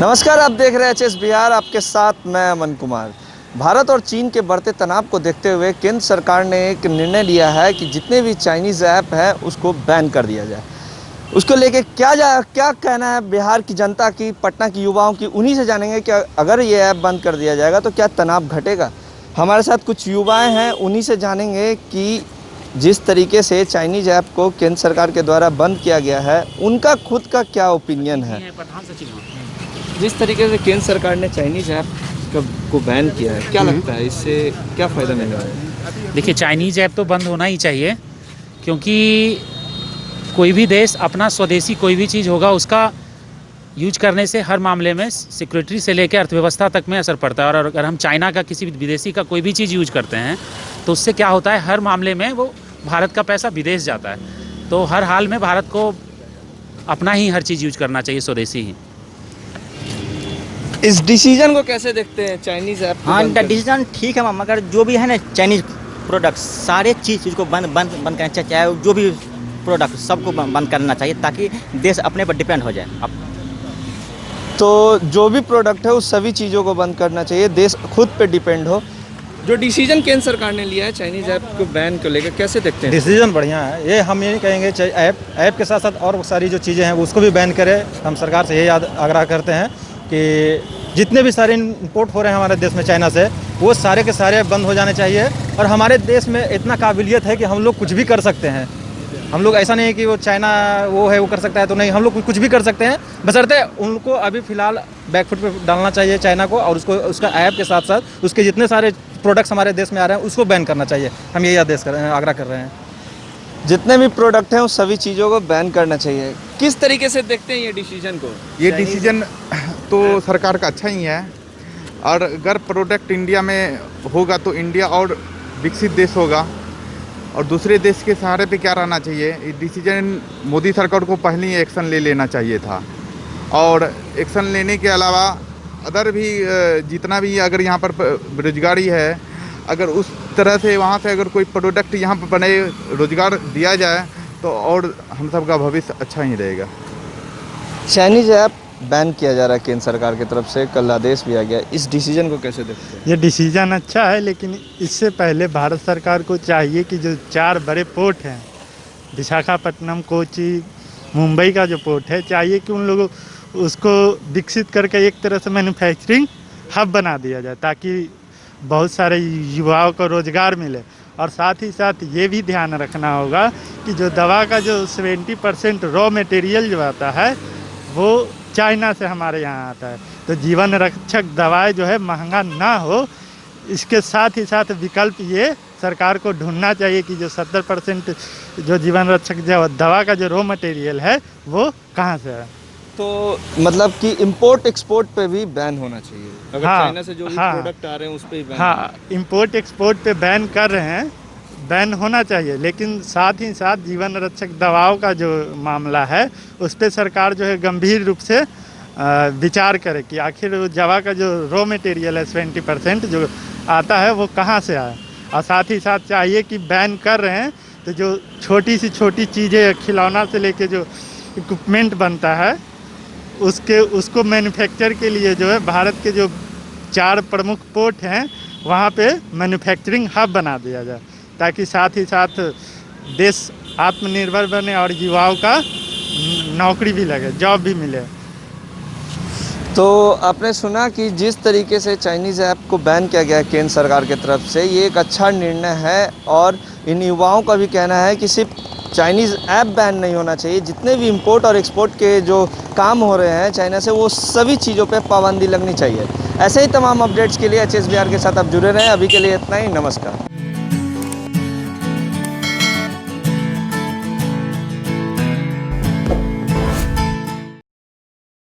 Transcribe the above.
नमस्कार, आप देख रहे हैं एचएस बिहार। आपके साथ मैं अमन कुमार। भारत और चीन के बढ़ते तनाव को देखते हुए केंद्र सरकार ने एक निर्णय लिया है कि जितने भी चाइनीज़ ऐप हैं उसको बैन कर दिया जाए। उसको लेके क्या कहना है बिहार की जनता की, पटना की युवाओं की, उन्हीं से जानेंगे कि अगर ये ऐप बंद कर दिया जाएगा तो क्या तनाव घटेगा। हमारे साथ कुछ युवाएँ हैं, उन्हीं से जानेंगे कि जिस तरीके से चाइनीज़ ऐप को केंद्र सरकार के द्वारा बंद किया गया है, उनका खुद का क्या ओपिनियन है। जिस तरीके से केंद्र सरकार ने चाइनीज़ ऐप को बैन किया है, क्या लगता है इससे क्या फ़ायदा मिलने वाला है? देखिए, चाइनीज़ ऐप तो बंद होना ही चाहिए, क्योंकि कोई भी देश अपना स्वदेशी कोई भी चीज़ होगा उसका यूज करने से हर मामले में सिक्योरिटी से लेकर अर्थव्यवस्था तक में असर पड़ता है। और अगर हम चाइना का किसी भी विदेशी का कोई भी चीज़ यूज करते हैं तो उससे क्या होता है, हर मामले में वो भारत का पैसा विदेश जाता है। तो हर हाल में भारत को अपना ही हर चीज़ यूज करना चाहिए, स्वदेशी ही। इस डिसीजन को कैसे देखते हैं, चाइनीज़ ऐप? हाँ, डिसीजन ठीक है, मगर जो भी है ना चाइनीज़ प्रोडक्ट सारे चीज़ को बंद करना चाहिए। चाहे जो भी प्रोडक्ट सबको बंद करना चाहिए ताकि देश अपने पर डिपेंड हो जाए। अब तो जो भी प्रोडक्ट है उस सभी चीज़ों को बंद करना चाहिए, देश खुद पे डिपेंड हो। जो डिसीजन केंद्र सरकार ने लिया है चाइनीज़ ऐप को बैन को लेकर, कैसे देखते हैं? डिसीजन बढ़िया है। ये हम ये कहेंगे ऐप के साथ साथ और सारी जो चीज़ें हैं उसको भी बैन करें। हम सरकार से यही आग्रह करते हैं कि जितने भी सारे इंपोर्ट हो रहे हैं हमारे देश में चाइना से, वो सारे के सारे बंद हो जाने चाहिए। और हमारे देश में इतना काबिलियत है कि हम लोग कुछ भी कर सकते हैं। हम लोग ऐसा नहीं है कि वो चाइना वो है वो कर सकता है तो नहीं, हम लोग कुछ भी कर सकते हैं, बशर्ते उनको अभी फ़िलहाल बैकफुट पे डालना चाहिए चाइना को। और उसको उसका ऐप के साथ साथ उसके जितने सारे प्रोडक्ट्स हमारे देश में आ रहे हैं उसको बैन करना चाहिए। हम यही आग्रह कर रहे हैं। जितने भी प्रोडक्ट हैं उस सभी चीज़ों को बैन करना चाहिए। किस तरीके से देखते हैं ये डिसीजन को? ये डिसीजन तो सरकार का अच्छा ही है। और अगर प्रोडक्ट इंडिया में होगा तो इंडिया और विकसित देश होगा। और दूसरे देश के सहारे पे क्या रहना चाहिए, ये डिसीजन मोदी सरकार को पहले ही एक्शन ले लेना चाहिए था। और एक्शन लेने के अलावा अदर भी जितना भी अगर यहाँ पर बेरोजगारी है, अगर उस तरह से वहाँ से अगर कोई प्रोडक्ट यहाँ पर बने, रोजगार दिया जाए तो और हम सब का भविष्य अच्छा ही रहेगा। चाइनीज़ ऐप बैन किया जा रहा है केंद्र सरकार की तरफ से, कल आदेश भी आ गया। इस डिसीजन को कैसे देखते हैं? ये डिसीजन अच्छा है, लेकिन इससे पहले भारत सरकार को चाहिए कि जो 4 बड़े पोर्ट हैं, विशाखापट्टनम, कोची, मुंबई का जो पोर्ट है, चाहिए कि उन लोगों उसको विकसित करके एक तरह से मैन्युफैक्चरिंग हब बना दिया जाए ताकि बहुत सारे युवाओं को रोज़गार मिले। और साथ ही साथ ये भी ध्यान रखना होगा कि जो दवा का जो 70% रॉ मटेरियल जो आता है वो चाइना से हमारे यहाँ आता है। तो जीवन रक्षक दवाएं जो है महंगा ना हो, इसके साथ ही साथ विकल्प ये सरकार को ढूंढना चाहिए कि जो 70% जो जीवन रक्षक दवा का जो रॉ मटेरियल है वो कहाँ से है। तो मतलब कि इंपोर्ट एक्सपोर्ट पे भी बैन होना चाहिए। अगर हाँ, चाइना से जो भी प्रोडक्ट आ रहे हैं उस पे बैन। हाँ, इंपोर्ट एक्सपोर्ट पे बैन कर रहे हैं, बैन होना चाहिए। लेकिन साथ ही साथ जीवन रक्षक दवाओं का जो मामला है उस पर सरकार जो है गंभीर रूप से विचार करे कि आखिर दवा का जो रॉ मटेरियल है 70% जो आता है वो कहाँ से आए। और साथ ही साथ चाहिए कि बैन कर रहे हैं तो जो छोटी सी छोटी चीज़ें, खिलौना से लेके जो इक्विपमेंट बनता है उसको मैन्युफैक्चर के लिए जो है भारत के जो 4 प्रमुख पोर्ट हैं वहाँ पे मैन्युफैक्चरिंग हब बना दिया जाए ताकि साथ ही साथ देश आत्मनिर्भर बने और युवाओं का नौकरी भी लगे, जॉब भी मिले। तो आपने सुना कि जिस तरीके से चाइनीज़ ऐप को बैन किया गया है केंद्र सरकार की तरफ से, ये एक अच्छा निर्णय है। और इन युवाओं का भी कहना है कि सिर्फ चाइनीज़ ऐप बैन नहीं होना चाहिए, जितने भी इंपोर्ट और एक्सपोर्ट के जो काम हो रहे हैं चाइना से, वो सभी चीज़ों पे पाबंदी लगनी चाहिए। ऐसे ही तमाम अपडेट्स के लिए एचएस बिहार के साथ आप जुड़े रहें। अभी के लिए इतना ही, नमस्कार।